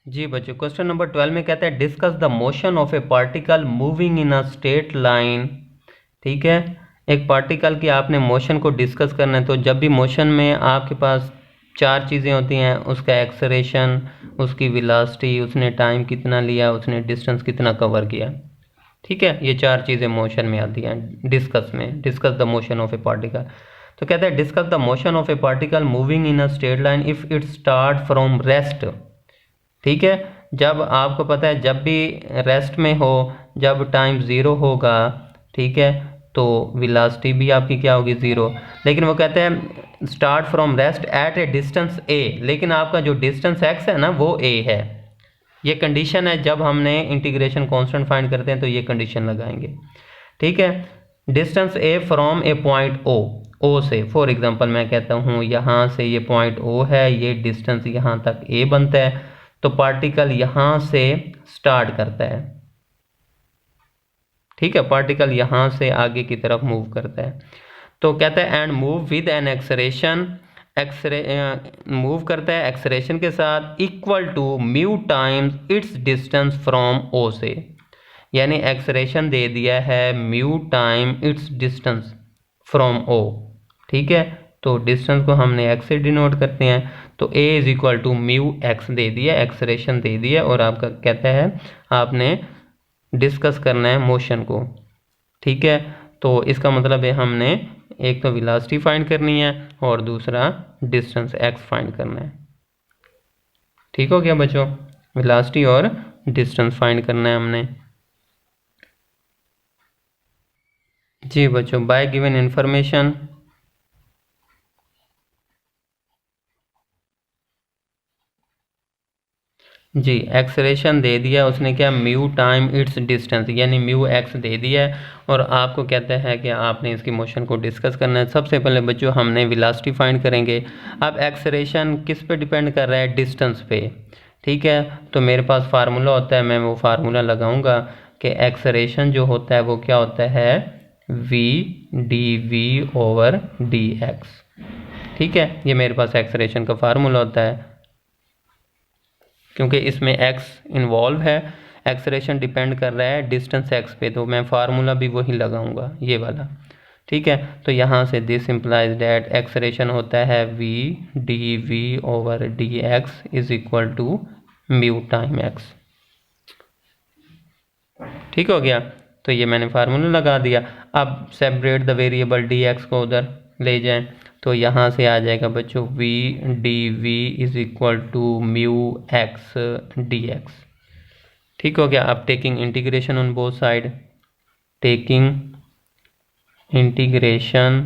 जी बच्चों, question number 12 में कहता है discuss the motion of A particle moving in a straight line. ठीक है, एक पार्टिकल की आपने मोशन को डिस्कस करना है। तो जब भी मोशन में आपके पास चार चीज़ें होती हैं, उसका एक्सेलरेशन, उसकी वेलोसिटी, उसने टाइम कितना लिया, उसने डिस्टेंस कितना कवर किया। ठीक है, ये चार चीज़ें मोशन में आती हैं डिस्कस में। Discuss the motion of A particle. तो कहता है discuss the motion of A particle moving in a straight line if it start from rest. ठीक है, जब आपको पता है जब भी रेस्ट में हो, जब टाइम ज़ीरो होगा, ठीक है, तो वेलोसिटी भी आपकी क्या होगी, ज़ीरो। लेकिन वो कहते हैं start from rest at a distance a, लेकिन आपका जो डिस्टेंस एक्स है ना वो ए है। ये कंडीशन है, जब हमने इंटीग्रेशन कांस्टेंट फाइंड करते हैं तो ये कंडीशन लगाएंगे। ठीक है, distance a from a point O, O से फॉर एग्जांपल मैं कहता हूँ यहाँ से ये पॉइंट ओ है, ये डिस्टेंस यहाँ तक ए बनता है, तो पार्टिकल यहाँ से स्टार्ट करता है। ठीक है, पार्टिकल यहाँ से आगे की तरफ मूव करता है। तो कहता है and move with an acceleration, move करता है एक्सरेशन के साथ equal to mu times its distance from O से। यानी एक्सरेशन दे दिया है mu time its distance from O. ठीक है, तो डिस्टेंस को हमने एक्स से डिनोट करते हैं, तो a is equal to mu x दे दिया, एक्सरेशन दे दिया, और आपका कहता है आपने डिस्कस करना है मोशन को। ठीक है, तो इसका मतलब है हमने एक तो वेलोसिटी फाइंड करनी है और दूसरा डिस्टेंस एक्स फाइंड करना है। ठीक हो गया बच्चों, वेलोसिटी और डिस्टेंस फाइंड करना है हमने। जी बच्चों, बाय गिवन इंफॉर्मेशन, जी एक्सलेरेशन दे दिया उसने, क्या म्यू टाइम इट्स डिस्टेंस, यानी म्यू एक्स दे दिया है, और आपको कहता है कि आपने इसकी मोशन को डिस्कस करना है। सबसे पहले बच्चों हमने वेलोसिटी फाइंड करेंगे। अब एक्सलेरेशन किस पे डिपेंड कर रहा है, डिस्टेंस पे। ठीक है, तो मेरे पास फार्मूला होता है, मैं वो फार्मूला लगाऊंगा कि एक्सलेरेशन जो होता है वो क्या होता है, v d v over d x. ठीक है, ये मेरे पास एक्सलेरेशन का फार्मूला होता है। क्योंकि इसमें x इन्वॉल्व है, एक्सलेरेशन डिपेंड कर रहा है डिस्टेंस x पे, तो मैं फार्मूला भी वही लगाऊंगा, ये वाला। ठीक है, तो यहाँ से दिस इम्प्लाइज डैट एक्सलेरेशन होता है v d v over d x is equal to mu time x। ठीक हो गया, तो ये मैंने फार्मूला लगा दिया। अब separate the variable D x को उधर ले जाएं, तो यहाँ से आ जाएगा बच्चों v d v is equal to mu x d x. ठीक हो गया। अब taking integration on both side, taking integration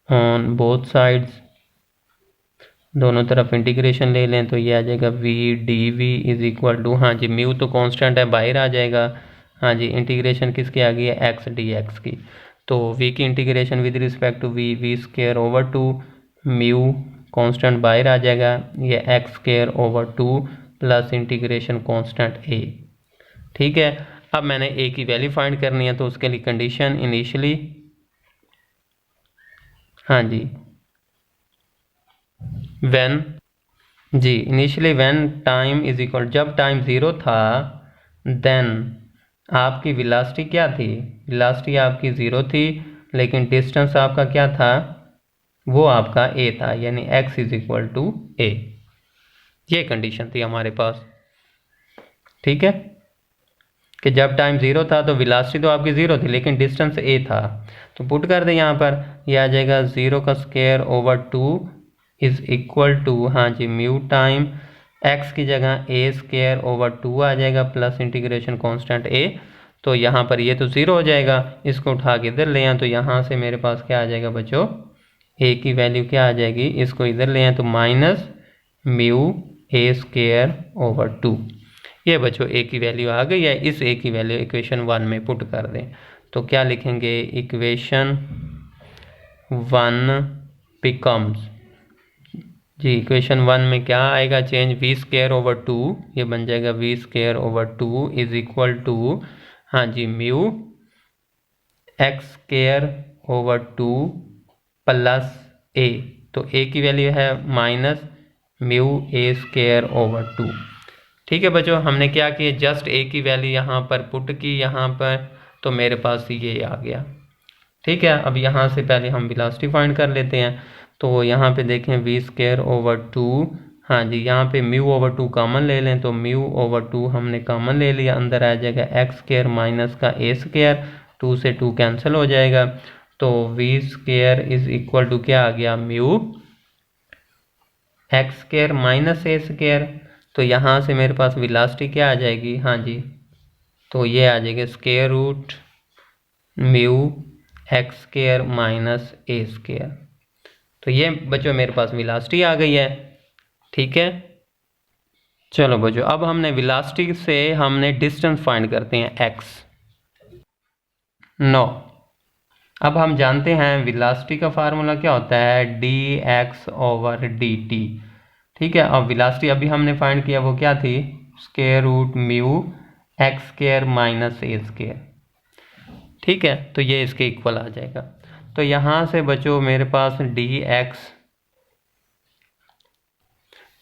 on both sides, दोनों तरफ इंटीग्रेशन ले लें तो ये आ जाएगा v d v is equal to, हाँ जी म्यू तो कांस्टेंट है बाहर आ जाएगा, हाँ जी इंटीग्रेशन किसकी आ गई है, x डी एक्स की। तो v की integration with respect to v square over two, mu constant बाहर आ जाएगा, ये x square over two plus integration constant a। ठीक है, अब मैंने a की वैल्यू फाइंड करनी है, तो उसके लिए कंडीशन इनिशियली, हाँ जी व्हेन, जी initially when time is equal, जब टाइम ज़ीरो था, देन आपकी वेलोसिटी क्या थी, वेलोसिटी आपकी ज़ीरो थी, लेकिन डिस्टेंस आपका क्या था, वो आपका a था, यानी x is equal to a। ये कंडीशन थी हमारे पास। ठीक है, कि जब टाइम ज़ीरो था तो वेलोसिटी तो आपकी ज़ीरो थी लेकिन डिस्टेंस a था, तो पुट कर दे यहाँ पर, ये आ जाएगा ज़ीरो का square over two is equal to, हाँ जी म्यू टाइम x की जगह a स्क्वायर ओवर टू आ जाएगा प्लस इंटीग्रेशन कांस्टेंट a। तो यहाँ पर ये तो ज़ीरो हो जाएगा, इसको उठा के इधर ले आए तो यहाँ से मेरे पास क्या आ जाएगा बच्चों, a की वैल्यू क्या आ जाएगी, इसको इधर ले आए तो minus mu a square over two. ये बच्चों a की वैल्यू आ गई है, इस a की वैल्यू इक्वेशन 1 में पुट कर दें, तो क्या लिखेंगे, इक्वेशन 1 बिकम्स, जी इक्वेशन 1 में क्या आएगा change, v square over two, ये बन जाएगा v square over two is equal to, हाँ जी mu x square over two plus a, तो a की वैल्यू है minus mu a square over 2। ठीक है बच्चों, हमने क्या किया, जस्ट ए की वैल्यू यहाँ पर पुट की यहाँ पर, तो मेरे पास ये आ गया। ठीक है, अब यहाँ से पहले हम वेलोसिटी फाइंड कर लेते हैं। तो यहाँ पे देखें वी स्क्वायर ओवर 2, हाँ जी, यहाँ पे म्यू ओवर 2 कॉमन ले लें, तो म्यू ओवर 2 हमने कॉमन ले लिया, अंदर आ जाएगा एक्स स्क्वायर माइनस का ए स्क्वायर, 2 से 2 कैंसिल हो जाएगा, तो v square is equal to क्या आ गया, mu x square minus a square. तो यहाँ से मेरे पास वेलोसिटी क्या आ जाएगी, हाँ जी, तो ये आ जाएगा square root mu x square minus a square. तो ये बच्चों मेरे पास वेलोसिटी आ गई है। ठीक है, चलो बच्चों, अब हमने वेलोसिटी से हमने डिस्टेंस फाइंड करते हैं एक्स। नो, अब हम जानते हैं वेलोसिटी का फार्मूला क्या होता है, D x over d t. ठीक है, अब वेलोसिटी अभी हमने फाइंड किया वो क्या थी, square root mu x square minus a square. ठीक है, तो ये इसके इक्वल आ जाएगा। तो यहाँ से बच्चों मेरे पास डी एक्स,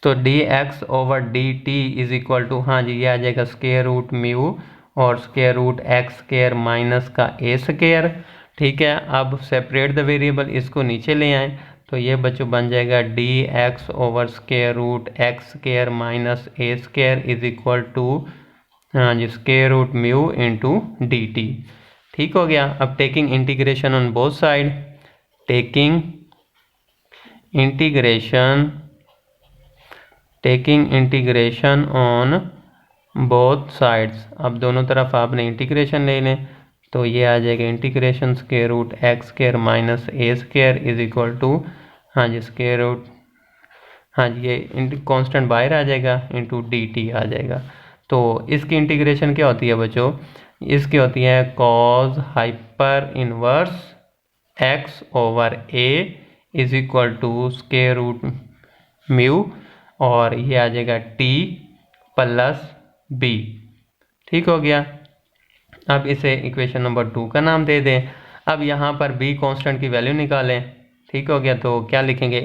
तो d x over d t is equal to, हाँ जी, ये आ जाएगा स्क्वायर रूट म्यू और square root x square minus का ए स्क्वायर। ठीक है, अब सेपरेट द वेरिएबल, इसको नीचे ले आए, तो ये बच्चों बन जाएगा d x over square root x square minus a square is equal to, हाँ जी, square root mu into d t. ठीक हो गया। अब taking integration on both side, taking integration on both sides, अब दोनों तरफ आपने इंटीग्रेशन ले लें, तो ये आ जाएगा integration square root x square minus a square is equal to, हाँ जी, स्क्वायर रूट, हाँ जी, ये कांस्टेंट बाहर आ जाएगा इंटू डी टी आ जाएगा। तो इसकी इंटीग्रेशन क्या होती है बच्चों, इसकी होती है cos hyper inverse x over a is equal to square root mu और ये आ जाएगा टी प्लस बी। ठीक हो गया। अब इसे इक्वेशन नंबर 2 का नाम दे दें। अब यहाँ पर बी कांस्टेंट की वैल्यू निकालें। ठीक हो गया, तो क्या लिखेंगे,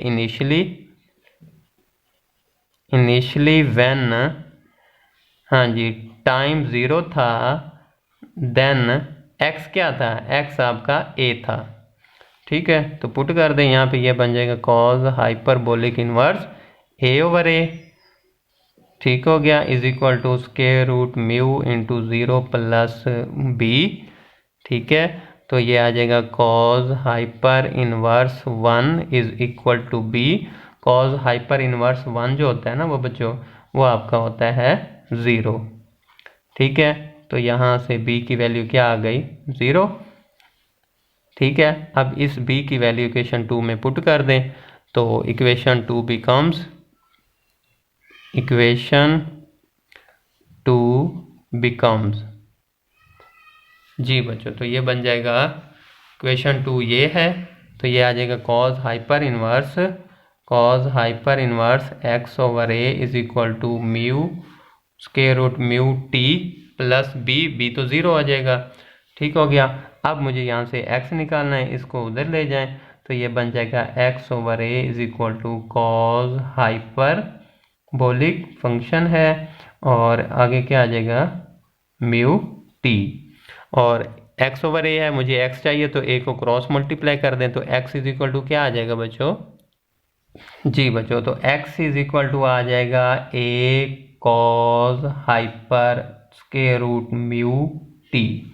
इनिशियली व्हेन, हाँ जी, टाइम 0 था, देन एक्स क्या था, एक्स आपका ए था। ठीक है, तो पुट कर दें यहाँ पे, ये बन जाएगा cos hyperbolic inverse a over a. ठीक हो गया, is equal to square root mu into 0 plus b. ठीक है, तो ये आ जाएगा cos hyper inverse 1 is equal to b. Cos hyper inverse 1 जो होता है ना वो बच्चों, वो आपका होता है 0। ठीक है, तो यहाँ से b की वैल्यू क्या आ गई, 0। ठीक है, अब इस b की वैल्यू इक्वेशन 2 में पुट कर दें, तो इक्वेशन 2 बिकम्स, जी बच्चों, तो ये बन जाएगा इक्वेशन 2 ये है, तो ये आ जाएगा cos hyper inverse x over a is equal to mu square root mu t plus b तो 0 आ जाएगा। ठीक हो गया। अब मुझे यहाँ से x निकालना है, इसको उधर ले जाएं, तो ये बन जाएगा x over a is equal to cos hyperbolic function है और आगे क्या आ जाएगा, म्यू टी, और x ओवर ए है, मुझे x चाहिए तो a को क्रॉस मल्टीप्लाई कर दें, तो x इज इक्वल टू क्या आ जाएगा बच्चों, जी बच्चों, तो x इज इक्वल टू आ जाएगा a cos hyper square root mu t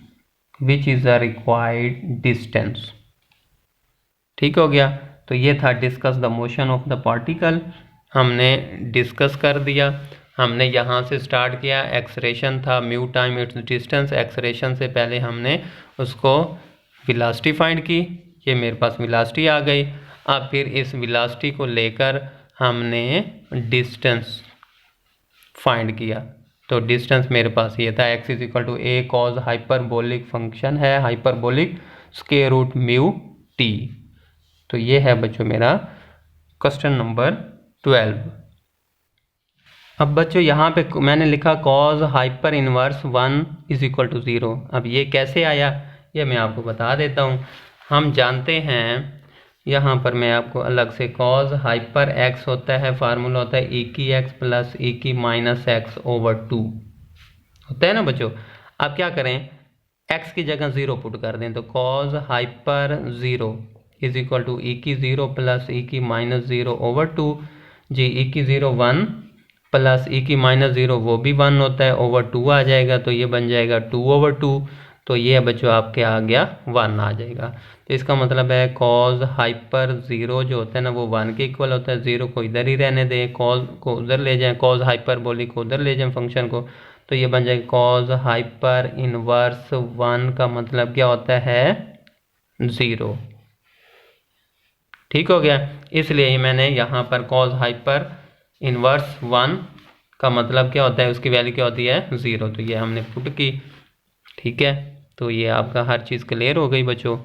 which is the required distance. ठीक हो गया। तो ये था discuss the motion of the particle, हमने डिस्कस कर दिया। हमने यहाँ से स्टार्ट किया, एक्सरेशन था mu time its distance, acceleration से पहले हमने उसको वेलोसिटी फाइंड की, ये मेरे पास वेलोसिटी आ गई। अब फिर इस वेलोसिटी को लेकर हमने डिस्टेंस फाइंड किया, तो डिस्टेंस मेरे पास ये था, x is equal to a cos hyperbolic function है, hyperbolic square root mu t. तो ये है बच्चों मेरा क्वेश्चन नंबर 12। अब बच्चों यहाँ पे मैंने लिखा cos hyper inverse 1 is equal to 0। अब ये कैसे आया ये मैं आपको बता देता हूँ। हम जानते हैं यहाँ पर मैं आपको अलग से कॉज हाइपर एक्स होता है, फार्मूला होता है e की एक्स प्लस e की माइनस एक्स ओवर 2 होता है ना बच्चों। आप क्या करें, x की जगह 0 पुट कर दें, तो cos hyper 0 is equal to e की 0 प्लस ई की माइनस 0 ओवर 2। जी ई की 0 1 प्लस ई की माइनस 0 वो भी 1 होता है, ओवर 2 आ जाएगा, तो ये बन जाएगा 2 ओवर 2। तो ये बच्चों आपके आ गया 1 आ जाएगा। तो इसका मतलब है कॉज हाइपर 0 जो होता है ना वो 1 के इक्वल होता है। 0 को इधर ही रहने दें, कॉज को उधर ले जाएं, कॉज हाइपरबोलिक को उधर ले जाएं फंक्शन को, तो ये बन जाएगा कॉज हाइपर इनवर्स 1 का मतलब क्या होता है 0। ठीक हो गया। इसलिए मैंने यहाँ पर कॉज हाइपर इनवर्स 1 का मतलब क्या होता है, उसकी वैल्यू क्या होती है 0, तो ये हमने पुट की। ठीक है, तो ये आपका हर चीज़ क्लियर हो गई बच्चों।